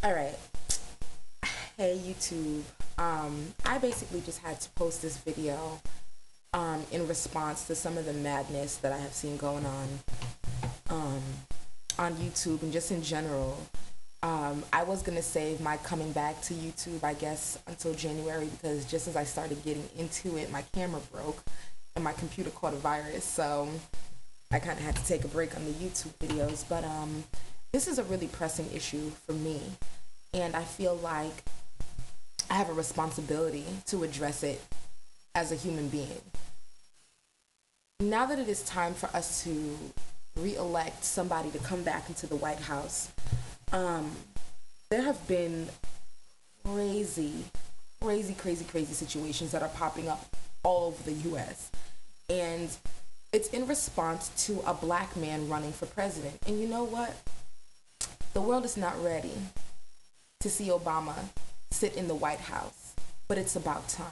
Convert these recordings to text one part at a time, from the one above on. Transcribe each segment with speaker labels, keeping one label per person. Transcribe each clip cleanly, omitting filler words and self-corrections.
Speaker 1: All right. Hey YouTube. I basically just had to post this video in response to some of the madness that I have seen going um, on YouTube and just in general. I was gonna save my coming back to YouTube, I guess, until January because just as I started getting into it, my camera broke and my computer caught a virus, so I kind of had to take a break on the YouTube videos. But this is a really pressing issue for me, and I feel like I have a responsibility to address it as a human being. Now that it is time for us to re-elect somebody to come back into the White House, there have been crazy situations that are popping up all over the US. And it's in response to a black man running for president. And you know what? The world is not ready to see Obama sit in the White House, but it's about time.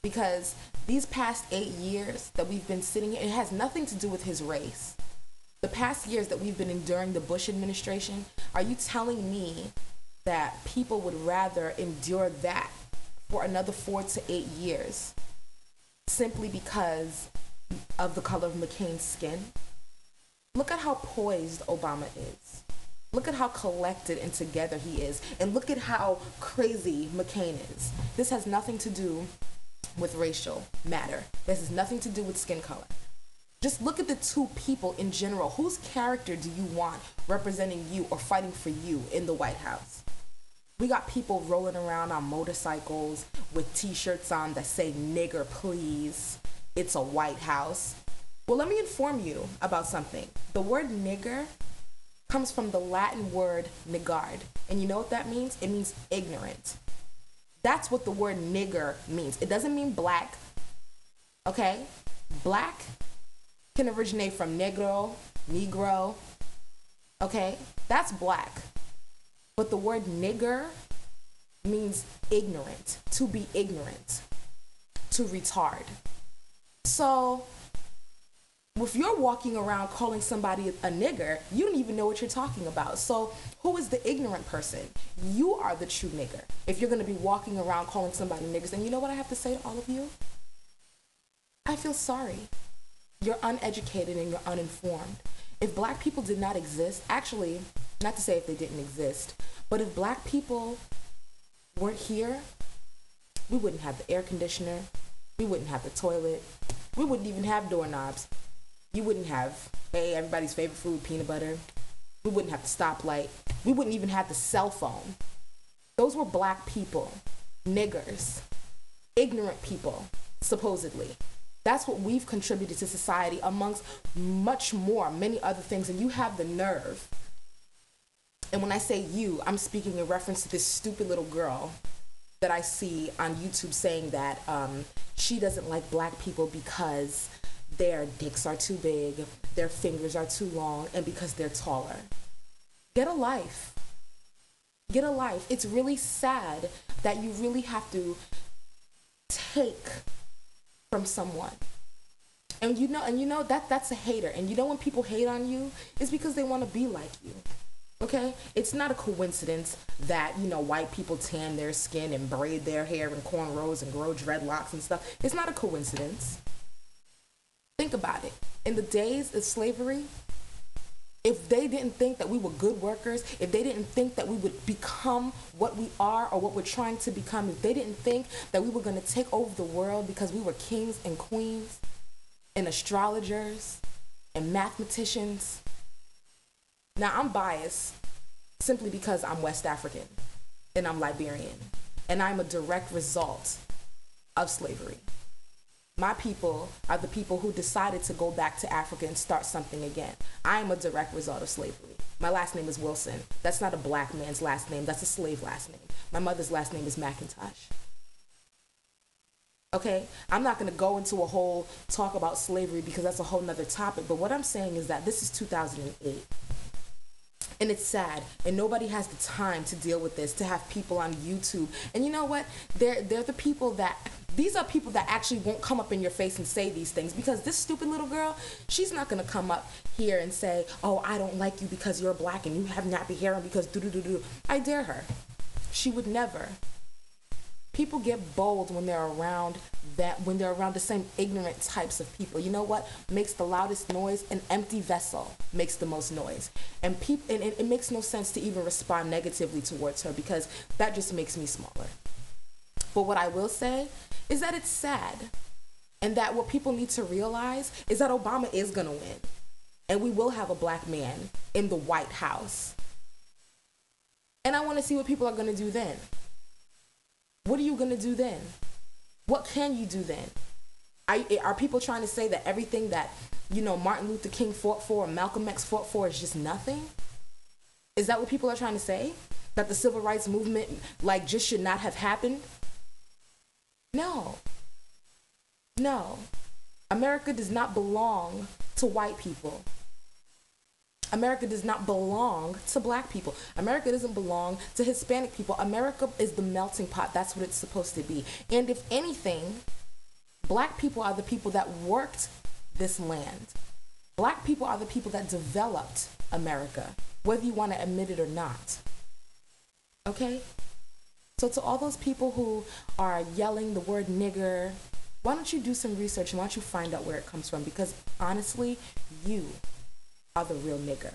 Speaker 1: Because these past 8 years that we've been sitting here, it has nothing to do with his race. The past years that we've been enduring the Bush administration, are you telling me that people would rather endure that for another 4 to 8 years simply because of the color of McCain's skin? Look at how poised Obama is. Look at how collected and together he is. And look at how crazy McCain is. This has nothing to do with racial matter. This has nothing to do with skin color. Just look at the two people in general. Whose character do you want representing you or fighting for you in the White House? We got people rolling around on motorcycles with t-shirts on that say nigger please. It's a White House. Well, let me inform you about something. The word nigger comes from the Latin word nigard. And you know what that means? It means ignorant. That's what the word nigger means. It doesn't mean black, okay? Black can originate from negro, okay? That's black. But the word nigger means ignorant, to be ignorant, to retard. So if you're walking around calling somebody a nigger, you don't even know what you're talking about. So who is the ignorant person? You are the true nigger. If you're gonna be walking around calling somebody niggers, and you know what I have to say to all of you? I feel sorry. You're uneducated and you're uninformed. If black people did not exist, actually, not to say if they didn't exist, but if black people weren't here, we wouldn't have the air conditioner, we wouldn't have the toilet, we wouldn't even have doorknobs. You wouldn't have, hey, everybody's favorite food, peanut butter. We wouldn't have the stoplight. We wouldn't even have the cell phone. Those were black people, niggers, ignorant people, supposedly. That's what we've contributed to society amongst much more, many other things, and you have the nerve. And when I say you, I'm speaking in reference to this stupid little girl that I see on YouTube saying that she doesn't like black people because their dicks are too big, their fingers are too long, and because they're taller. Get a life. Get a life. It's really sad that you really have to take from someone. And you know that's a hater. And you know when people hate on you, it's because they want to be like you. Okay? It's not a coincidence that, white people tan their skin and braid their hair in cornrows and grow dreadlocks and stuff. It's not a coincidence. Think about it. In the days of slavery, if they didn't think that we were good workers, if they didn't think that we would become what we are or what we're trying to become, if they didn't think that we were going to take over the world because we were kings and queens and astrologers and mathematicians. Now, I'm biased simply because I'm West African and I'm Liberian, and I'm a direct result of slavery. My people are the people who decided to go back to Africa and start something again. I am a direct result of slavery. My last name is Wilson. That's not a black man's last name. That's a slave last name. My mother's last name is McIntosh. Okay? I'm not going to go into a whole talk about slavery because that's a whole nother topic. But what I'm saying is that this is 2008. And it's sad, and nobody has the time to deal with this, to have people on YouTube. And you know what? They're the people that, these are people that actually won't come up in your face and say these things, because this stupid little girl, she's not gonna come up here and say, oh, I don't like you because you're black and you have nappy hair and because do-do-do-do. I dare her. She would never. People get bold when they're around the same ignorant types of people. You know what makes the loudest noise? An empty vessel makes the most noise. And it makes no sense to even respond negatively towards her, because that just makes me smaller. But what I will say is that it's sad, and that what people need to realize is that Obama is gonna win, and we will have a black man in the White House. And I want to see what people are gonna do then. What are you gonna do then? What can you do then? Are people trying to say that everything that, Martin Luther King fought for, or Malcolm X fought for, is just nothing? Is that what people are trying to say? That the civil rights movement, just should not have happened? No. No. America does not belong to white people. America does not belong to black people. America doesn't belong to Hispanic people. America is the melting pot. That's what it's supposed to be. And if anything, black people are the people that worked this land. Black people are the people that developed America, whether you want to admit it or not. Okay? So to all those people who are yelling the word nigger, why don't you do some research and why don't you find out where it comes from? Because honestly, you are the real nigger.